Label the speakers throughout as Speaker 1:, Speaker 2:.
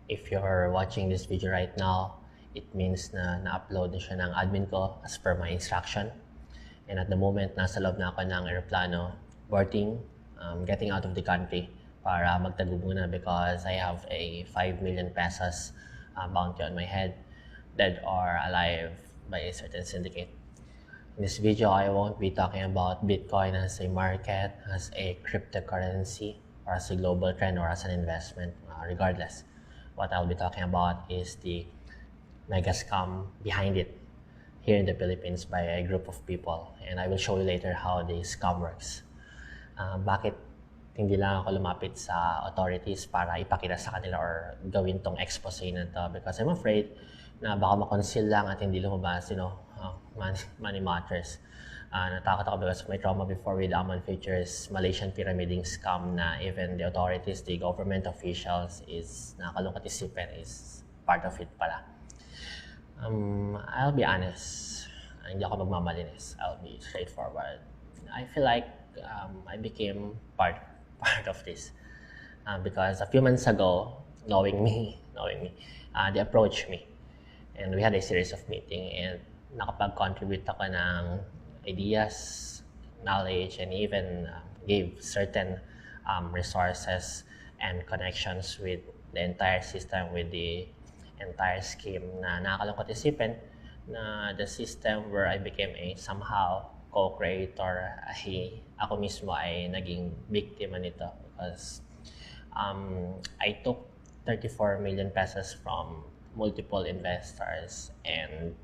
Speaker 1: If you're watching this video right now, it means na na-upload na siya ng admin ko as per my instruction. And at the moment, nasa loob na ako ng aeroplano, boarding, getting out of the country para magtago muna because I have a 5 million pesos bounty on my head, dead or alive by a certain syndicate. In this video, I won't be talking about Bitcoin as a market, as a cryptocurrency, or as a global trend, or as an investment. Regardless, what I'll be talking about is the mega scam behind it here in the Philippines by a group of people. And I will show you later how the scam works. Bakit hindi lang ako lumapit sa authorities para ipakita sa kanila or gawin tong expose na to? Because I'm afraid na baka makonceal lang at hindi lumabas, money matters. Natakot ako because of my trauma before with Amon Futures Malaysian pyramiding scam na even the authorities, the government officials is nakalungkot isipin is part of it pala. I'll be honest, hindi ako magmamalinis. I'll be straightforward. I feel like I became part of this because a few months ago, knowing me, they approached me and we had a series of meeting and nakapag-contribute ako ng ideas, knowledge, and even gave certain resources and connections with the entire system, with the entire scheme na nakakalungkot isipin na the system where I became a somehow co-creator, ako mismo ay naging biktima nito because I took 34 million pesos from multiple investors and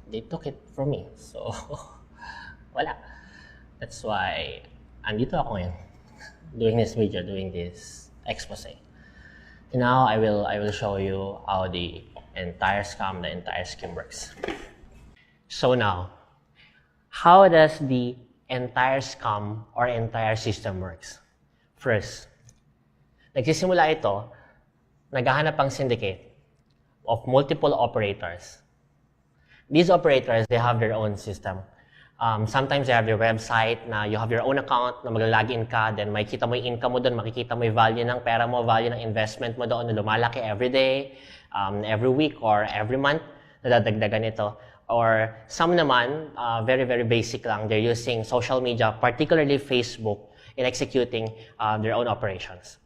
Speaker 1: they took it from me. So, wala. That's why andito ako ngayon doing this video, doing this expose. Now, I will show you how the entire scheme works. So now, how does the entire scam or entire system works? First, nagsisimula ito, naghahanap ang syndicate of multiple operators. These operators, they have their own system. Sometimes they have their website na you have your own account na mag-login ka, then makikita mo yung income mo doon, makikita mo yung value ng pera mo, value ng investment mo doon na lumalaki every day, every week, or every month, nadadagdagan ito. Or some naman, very, very basic lang, they're using social media, particularly Facebook, in executing their own operations.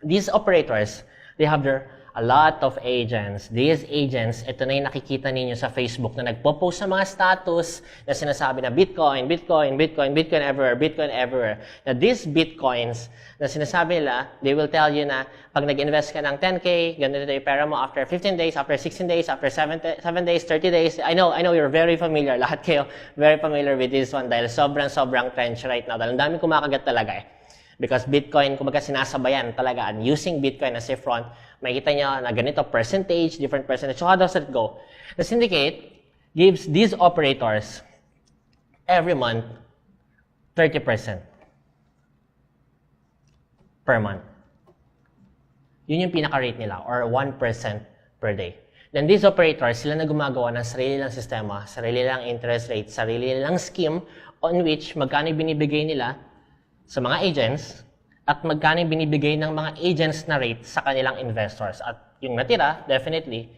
Speaker 1: These operators, they have a lot of agents. These agents, ito na yung nakikita ninyo sa Facebook na nagpo-post sa mga status na sinasabi na Bitcoin everywhere. Na these Bitcoins na sinasabi nila, they will tell you na pag nag-invest ka ng 10K, ganito yung pera mo after 15 days, after 16 days, after 7 days, 30 days. I know you're very familiar. Lahat kayo very familiar with this one dahil sobrang trench right now. Dahil ang daming kumakagat talaga Because Bitcoin, kumbaga sinasabayan talaga, and using Bitcoin as a front, makikita nyo na ganito percentage, different percentage. So how does it go? The syndicate gives these operators every month 30% per month. Yun yung pinaka-rate nila, or 1% per day. Then these operators, sila na gumagawa ng sarili lang sistema, sarili lang interest rate, sarili lang scheme on which magkano binibigay nila sa mga agents at magkano binibigay ng mga agents na rate sa kanilang investors. At yung natira, definitely,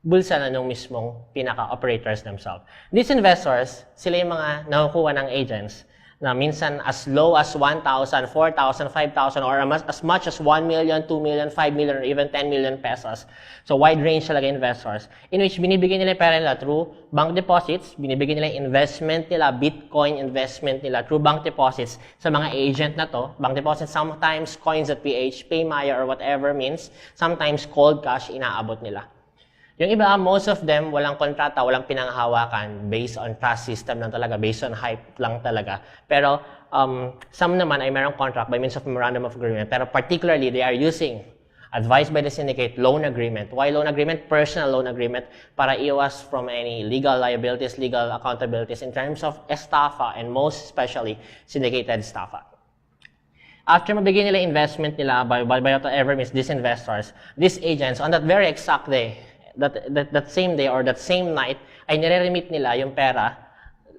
Speaker 1: bulsa na nung mismong pinaka-operators themselves. These investors, sila yung mga nakukuha ng agents na minsan as low as 1,000, 4,000, 5,000, or as much as 1 million, 2 million, 5 million, or even 10 million pesos. So wide range talaga investors in which binibigay nila yung pera nila through bank deposits, binibigay nila yung investment nila, Bitcoin investment nila through bank deposits sa mga agent na to. Bank deposits, sometimes coins.ph, PayMaya, or whatever means, sometimes cold cash inaabot nila. Yung iba, most of them, walang kontrata, walang pinanghahawakan, based on trust system lang talaga, based on hype lang talaga. Pero some naman ay mayroong contract by means of memorandum of agreement. Pero particularly, they are using, advised by the syndicate, loan agreement. Why loan agreement? Personal loan agreement para iwas from any legal liabilities, legal accountabilities in terms of estafa and most especially syndicated estafa. After mabigyan nila investment nila by whatever means these investors, these agents, on that very exact day, that same day or that same night, ay nire-remit nila yung pera.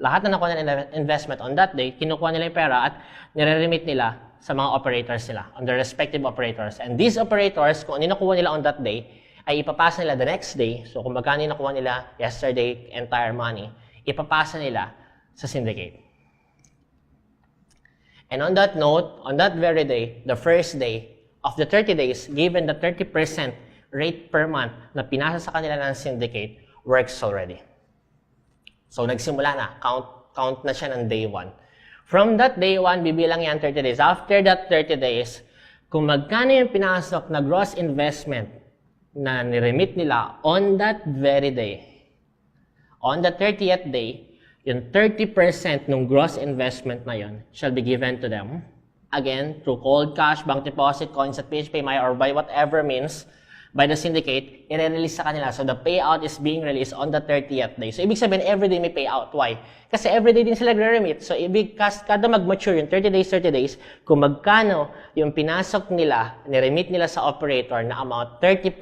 Speaker 1: Lahat na nakuha ng investment on that day, kinukuha nila yung pera at nire-remit nila sa mga operators nila, on their respective operators. And these operators, kung ano nakuha nila on that day, ay ipapasa nila the next day. So kung magkano yung nakuha nila yesterday, entire money, ipapasa nila sa syndicate. And on that note, on that very day, the first day of the 30 days, given the 30% rate per month na pinasa sa kanila ng syndicate, works already. So nagsimula na, count na siya ng day 1. From that day 1, bibilang yan 30 days. After that 30 days, kung magkano yung pinasok na gross investment na niremit nila on that very day, on the 30th day, yung 30% ng gross investment na yun shall be given to them. Again, through cold cash, bank deposit, coins at PHP, or by whatever means, by the syndicate, i-release sa kanila. So the payout is being released on the 30th day. So ibig sabihin, everyday may payout. Why? Kasi everyday din sila nagre-remit. So ibig, kada mag-mature yung 30 days, kung magkano yung pinasok nila, niremit nila sa operator na amount, 30%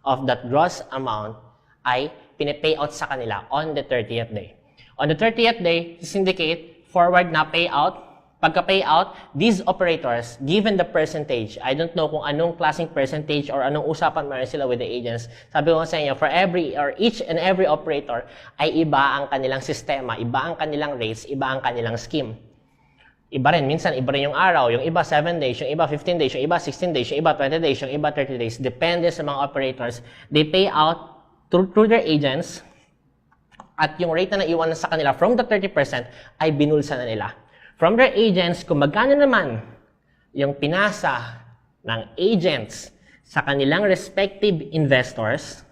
Speaker 1: of that gross amount ay pinipayout sa kanila on the 30th day. On the 30th day, syndicate, forward na payout. Pagka-payout, these operators, given the percentage, I don't know kung anong klaseng percentage or anong usapan meron sila with the agents. Sabi ko sa inyo, for each and every operator, ay iba ang kanilang sistema, iba ang kanilang rates, iba ang kanilang scheme. Iba rin, minsan iba rin yung araw, yung iba 7 days, yung iba 15 days, yung iba 16 days, yung iba 20 days, yung iba 30 days. Depende sa mga operators. They pay out through their agents, at yung rate na naiwan sa kanila from the 30% ay binulsa na nila. From their agents, kung magkano naman yung pinasa ng agents sa kanilang respective investors,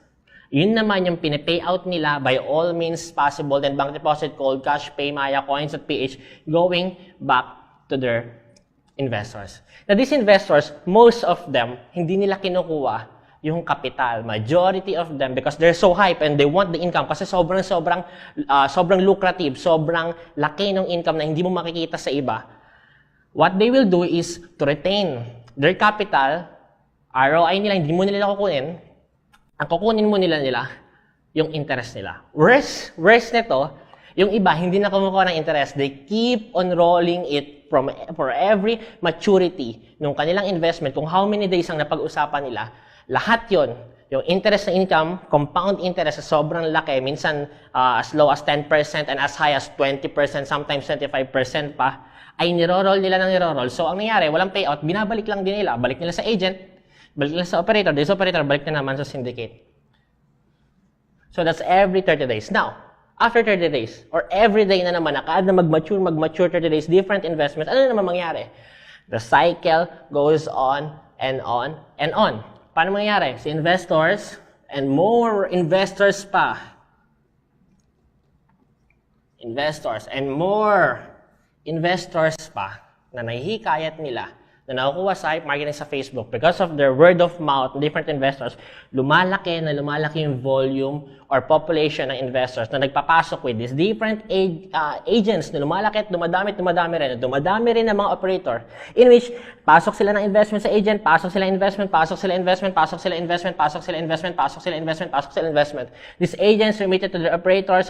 Speaker 1: yun naman yung pinipayout nila by all means possible, then bank deposit, cold cash, pay, Maya, coins at PH, going back to their investors. Now, these investors, most of them, hindi nila kinukuha yung kapital. Majority of them, because they're so hype and they want the income kasi sobrang lucrative, sobrang laki ng income na hindi mo makikita sa iba. What they will do is to retain their capital, ROI nila, hindi mo nila kukunin. Ang kukunin mo nila yung interest nila. Worst nito, yung iba, hindi na kumukuha ng interest. They keep on rolling it for every maturity ng kanilang investment. Kung how many days ang napag-usapan nila, lahat yon, yung interest na income, compound interest sa sobrang laki, minsan as low as 10% and as high as 20%, sometimes 25% pa, ay niro-roll nila ng niro-roll. So, ang nangyari, walang payout, binabalik lang din nila. Balik nila sa agent, balik nila sa operator, this operator, balik na naman sa syndicate. So, that's every 30 days. Now, after 30 days, or every day na naman, kada mag-mature 30 days, different investments, ano na naman mangyari? The cycle goes on and on and on. Paano mangyayari? Si investors and more investors pa. Investors and more investors pa na nahihikayat nila na nakukuha sa HYIP marketing sa Facebook because of their word of mouth, different investors, lumalaki yung volume or population ng investors na nagpapasok with these different agents na lumalaki at dumadami rin. Dumadami rin ng mga operator in which pasok sila ng investment sa agent, pasok sila investment. These agents remitted to the operators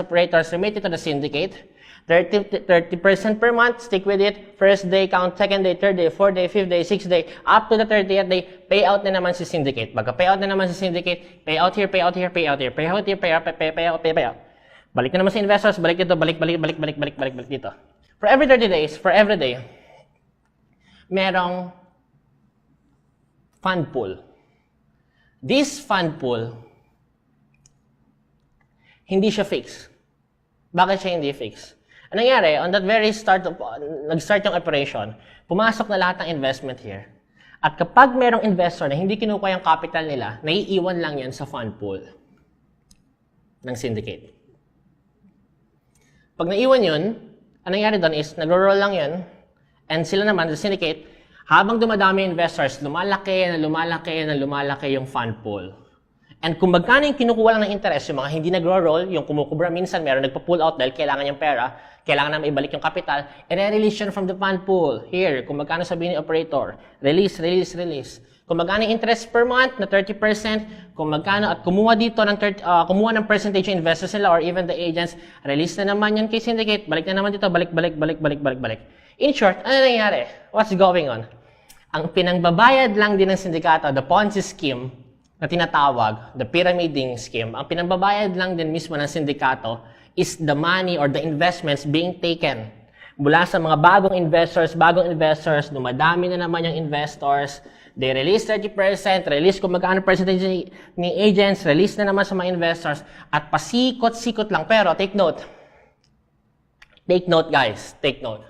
Speaker 1: remitted to the syndicate. 30% per month, stick with it. First day, count, second day, third day, fourth day, fifth day, sixth day, up to the 30th day, payout na naman si syndicate. Pagka-payout na naman si syndicate, payout here. Balik na naman si investors, balik dito, balik dito. For every 30 days, for every day, merong fund pool. This fund pool, hindi siya fix. Bakit siya hindi fix? Anong nangyari? On that very nag-start yung operation, pumasok na lahat ng investment here. At kapag merong investor na hindi kinukuha yung capital nila, naiiwan lang yan sa fund pool ng syndicate. Pag naiwan yun, anong nangyari doon is, nag-roll lang yun, and sila naman, the syndicate, habang dumadami investors, lumalaki yung fund pool. And kung magkano yung kinukuha lang ng interest, yung mga hindi nagro-roll, yung kumukubra minsan, meron nagpa-pull out dahil kailangan yung pera, kailangan na maibalik yung capital, i-release yun from the fund pool. Here, kung magkano sabihin ni operator, release. Kung magkano yung interest per month na 30%, kung magkano at kumuha dito ng kumuha ng percentage yung investors nila or even the agents, release na naman yan kay syndicate, balik na naman dito, balik. In short, ano nangyayari? what's going on? Ang pinangbabayad lang din ng sindikato, the Ponzi scheme na tinatawag, the pyramiding scheme, ang pinangbabayad lang din mismo ng sindikato is the money or the investments being taken mula sa mga bagong investors, dumadami na naman yung investors, they release 30%, release kung magkano percentage ni agents, release na naman sa mga investors, at pasikot-sikot lang. Pero take note guys, take note.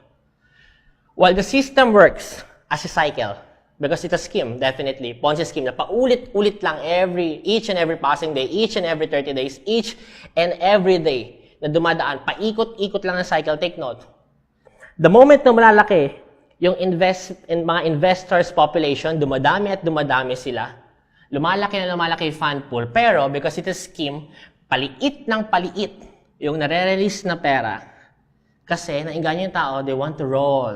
Speaker 1: While the system works as a cycle, because it's a scheme, definitely, Ponzi scheme na paulit-ulit lang each and every passing day, each and every 30 days, each and every day na dumadaan, paikot-ikot lang ng cycle, take note. The moment na malalaki yung mga investors population, dumadami at dumadami sila, lumalaki na lumalaki yung fund pool, pero because it's a scheme, paliit ng paliit yung nare-release na pera. Kasi nainganyo yung tao, they want to roll.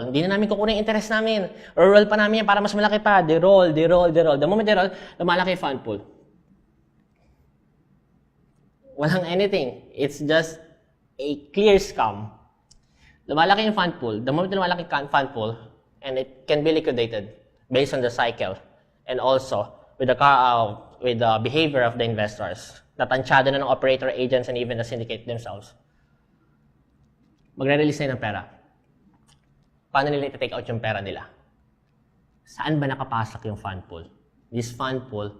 Speaker 1: Hindi na namin kukunin yung interest namin. Roll pa namin yan para mas malaki pa. They roll. The moment they roll, lumalaki yung fund pool. Walang anything. It's just a clear scam. Lumalaki yung fund pool. The moment lumalaki yung fund pool, and it can be liquidated based on the cycle and also with the behavior of the investors. Natansyado na ng operator, agents, and even the syndicate themselves. Magre-release na ng pera. Paano nila iti-take out yung pera nila? Saan ba nakapasok yung fund pool? This fund pool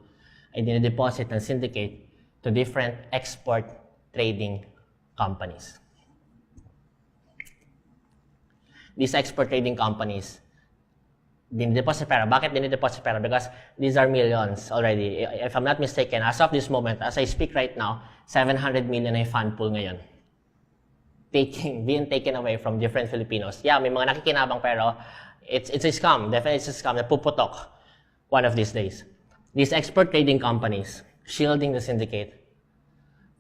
Speaker 1: ay dinideposit ng syndicate to different export trading companies. These export trading companies, dinideposit pera. Bakit dinideposit pera? Because these are millions already. If I'm not mistaken, as of this moment, as I speak right now, 700 million ay fund pool ngayon. Being taken away from different Filipinos. Yeah, may mga nakikinabang pero it's a scam. Definitely it's a scam na puputok one of these days. These export trading companies shielding the syndicate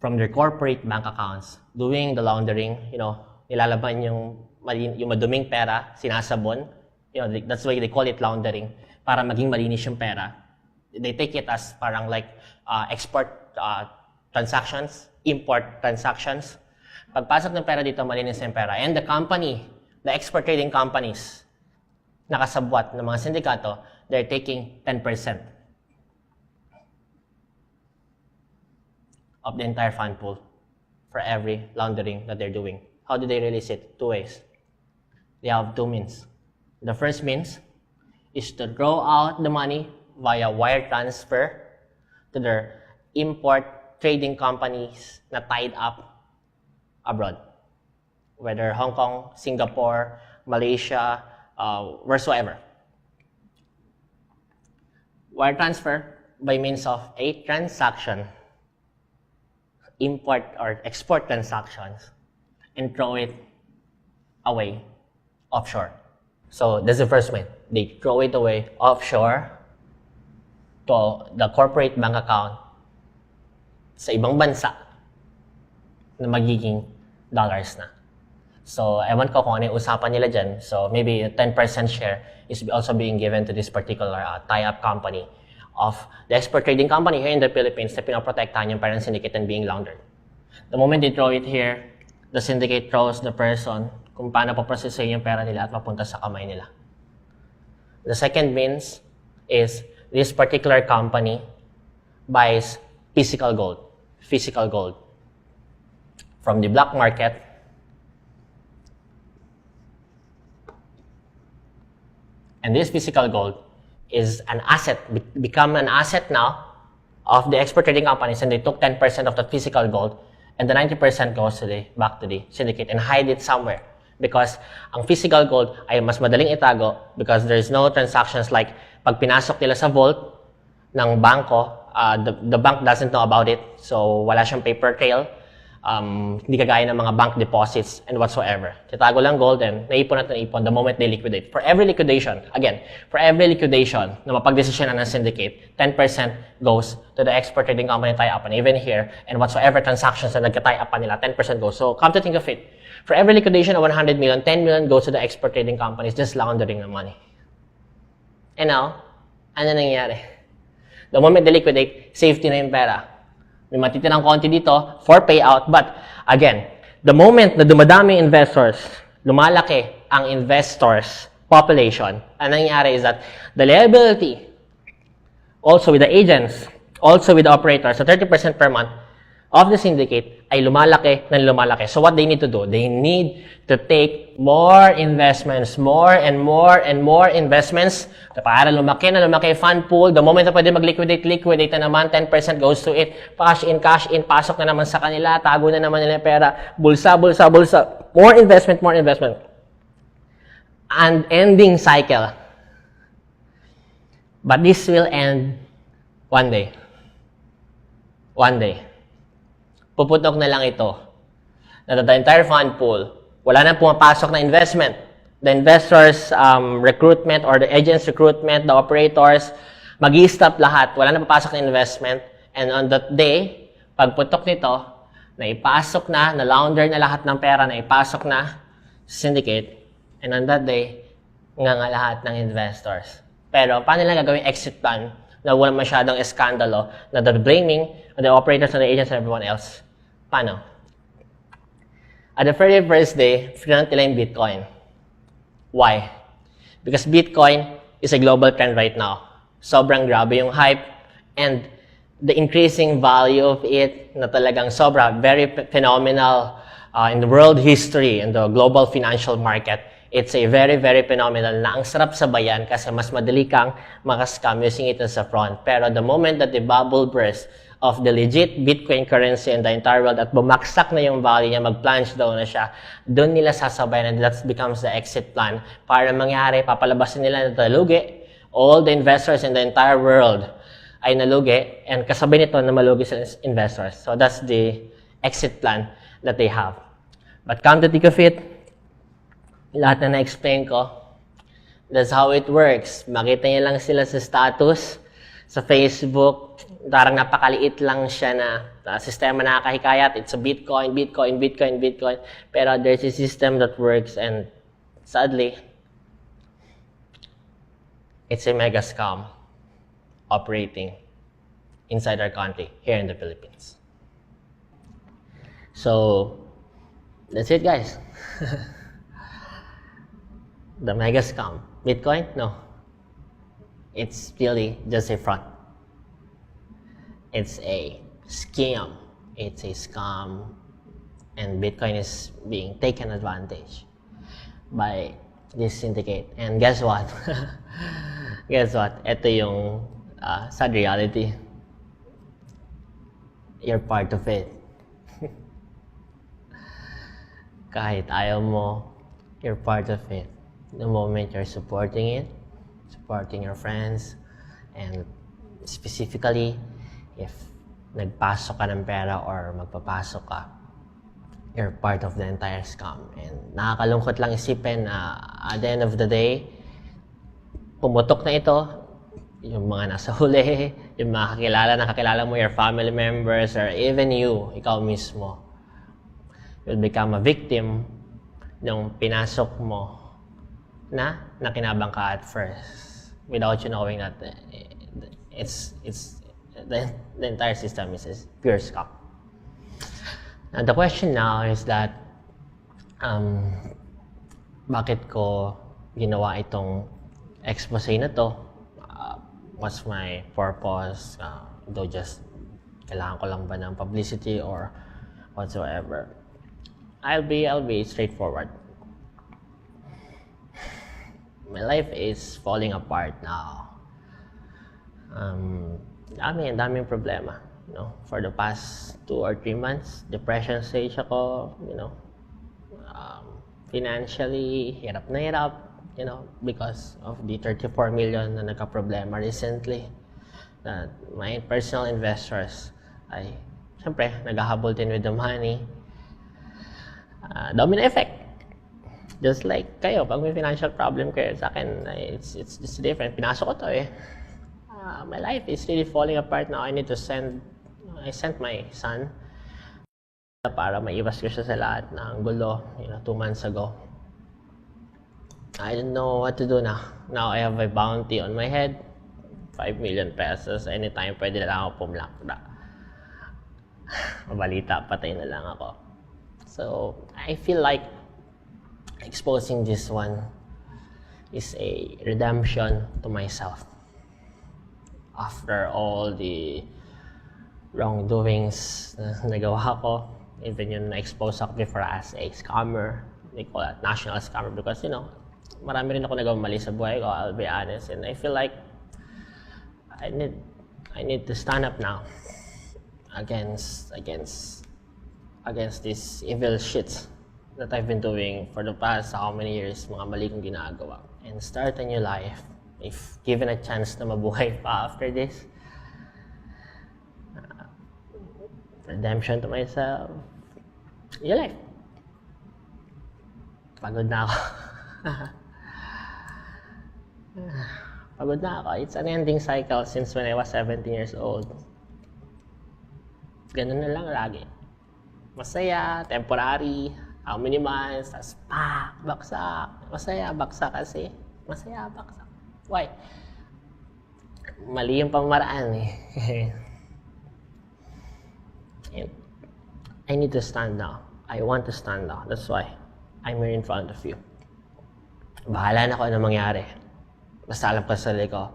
Speaker 1: from their corporate bank accounts, doing the laundering, nilalaban yung maduming pera, sinasabon. That's why they call it laundering, para maging malinis yung pera. They take it as parang like export transactions, import transactions. Pagpasok ng pera dito, malinis yung pera. And the export trading companies, nakasabwat ng mga sindikato, they're taking 10% of the entire fund pool for every laundering that they're doing. How do they release it? Two ways. They have two means. The first means is to draw out the money via wire transfer to their import trading companies na tied up abroad, whether Hong Kong, Singapore, Malaysia, wheresoever. Wire transfer by means of a transaction, import or export transactions, and throw it away offshore. So that's the first way. They throw it away offshore to the corporate bank account sa ibang bansa na magiging dollars na. So, ewan ko kung ano yung usapan nila dyan. So, maybe a 10% share is also being given to this particular tie-up company of the export trading company here in the Philippines na pinoprotektahan yung parent syndicate and being laundered. The moment they throw it here, the syndicate throws the person kung paano paprosesin yung pera nila at mapunta sa kamay nila. The second means is this particular company buys physical gold from the black market, and this physical gold is an asset, become an asset now of the export trading companies, and they took 10% of the physical gold, and the 90% goes back to the syndicate and hide it somewhere. Because ang physical gold ay mas madaling itago because there's no transactions like pag pinasok nila sa vault ng bangko, the bank doesn't know about it, so wala siyang paper trail. Hindi kagaya ng mga bank deposits and whatsoever. Titago lang gold and naipon at naipon the moment they liquidate. For every liquidation na mapagdesisyonan ng syndicate, 10% goes to the export trading company tie-up, and even here, and whatsoever transactions na nagka-tie-up pa nila, 10% goes. So come to think of it, for every liquidation of 100 million, 10 million goes to the export trading companies, just laundering the money. And now, ano nangyayari? The moment they liquidate, safety na yung pera. May matitirang konti dito for payout. But again, the moment na dumadami investors, lumalaki ang investors population. Ang nangyari is that the liability, also with the agents, also with the operators, so 30% per month of the syndicate ay lumalaki ng lumalaki. So what they need to do? They need to take more investments, more and more and more investments para lumaki na lumaki fund pool. The moment na pwede mag-liquidate, liquidate na naman, 10% goes to it. Cash in, pasok na naman sa kanila, tago na naman nila pera, bulsa, bulsa, bulsa. More investment, more investment. And ending cycle. But this will end one day. One day. Puputok na lang ito. Na the entire fund pool, wala na pumapasok na investment. The investors' recruitment or the agents' recruitment, the operators, mag-i-stop lahat. Wala na papasok na investment. And on that day, pagputok nito, naipasok na, na-launder na lahat ng pera, naipasok na syndicate. And on that day, nga lahat ng investors. Pero paano nila gagawing exit plan na wala masyadong eskandalo, na the blaming the operators and the agents and everyone else? Paano? At the very first day, front nila yung Bitcoin. Why? Because Bitcoin is a global trend right now. Sobrang grabe yung hype and the increasing value of it na talagang sobra, very phenomenal in the world history, in the global financial market. It's a very, very phenomenal na ang sarap sabayan kasi mas madali kang makascam using it as a front. Pero the moment that the bubble burst of the legit Bitcoin currency in the entire world at bumaksak na yung value niya, mag-plunge down na siya, doon nila sasabayan and that becomes the exit plan. Para mangyari, papalabasin nila na nalugi. All the investors in the entire world ay nalugi and kasabay nito na malugi sa investors. So that's the exit plan that they have. But come to think of it, lahat na na-explain ko, that's how it works. Makita niya lang sila sa status, sa Facebook, parang napakaliit lang siya na sistema na nakahikayat. It's a Bitcoin, Bitcoin, Bitcoin, Bitcoin. Pero there's a system that works and sadly, it's a mega scam operating inside our country, here in the Philippines. So, that's it guys. The mega scam. Bitcoin? No. It's really just a front. It's a scam. It's a scam. And Bitcoin is being taken advantage by this syndicate. And guess what? Guess what? Ito yung sad reality. You're part of it. Kahit ayaw mo, you're part of it. The moment you're supporting it, supporting your friends, and specifically, if nagpasok ka ng pera or magpapasok ka, you're part of the entire scam. And nakakalungkot lang isipin na at the end of the day, pumutok na ito, yung mga nasa huli, yung mga nakakilala mo, your family members, or even you, ikaw mismo, will become a victim ng pinasok mo na nakinabang ka at first without you knowing that the entire system is pure scam. Now, the question now is that bakit ko ginawa itong expose na to? What's my purpose? Though just kailangan ko lang ba ng publicity or whatsoever? I'll be straightforward. My life is falling apart now. Daming problema. You know, for the past 2 or 3 months, depression stage ako, you know, financially, hirap na hirap, you know, because of the 34 million na nagka-problema recently. That my personal investors ay, syempre, naghahabol din with the money. Domino effect. Just like kayo, pag may financial problem kayo, sa akin, it's different. Pinasok ko to eh. My life is really falling apart now. I sent my son para maiwas ko siya sa lahat ng gulo, you know, 2 months ago. I don't know what to do now. Now I have a bounty on my head, 5 million pesos. Anytime pwede na lang ako pumlakda. Mabalita, patay na lang ako. So, I feel like exposing this one is a redemption to myself. After all the wrongdoings na nagawa ko, even yung na-expose ako before as a scammer, they call it national scammer because, you know, marami rin ako nagawang mali sa buhay ko, I'll be honest, and I feel like I need to stand up now against these evil shits that I've been doing for the past how many years, mga mali kong ginagawa, and start a new life if given a chance na mabuhay pa after this. Redemption to myself. Your life. Pagod na ako. Pagod na ako. It's an ending cycle since when I was 17 years old. Ganun na lang lagi. Masaya, temporary, how many months, tas baksak. Masaya, baksak kasi. Masaya, baksak. Why? Mali yung pamaraan eh. And I need to stand now. I want to stand now. That's why I'm here in front of you. Bahala na kung ano mangyari. Basta alam ko sa sarili ko,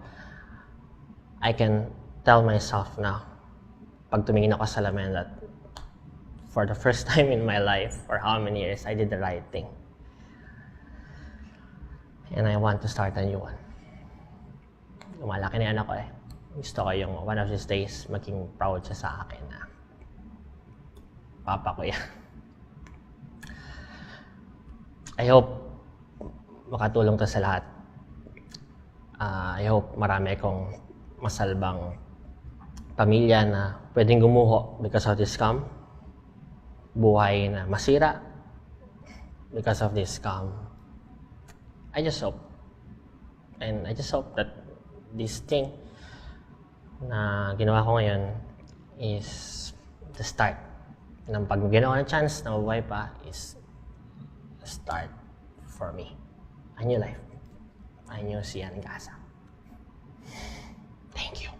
Speaker 1: I can tell myself now, pag tumingin ako sa salamin, that for the first time in my life, for how many years, I did the right thing. And I want to start a new one. Lumalaki na yung anak ko eh. Gusto ko yung one of these days, maging proud siya sa akin na papa ko yan. I hope makatulong to sa lahat. I hope marami akong masalbang pamilya na pwedeng gumuho because of this scam. Buhay na masira because of this scam. I just hope. And I just hope that this thing na ginawa ko ngayon is the start. Nang pag ginawa ng chance na mabuhay pa is a start for me. A new life. A new Sian Gaza. Thank you.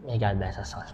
Speaker 1: May God bless us all.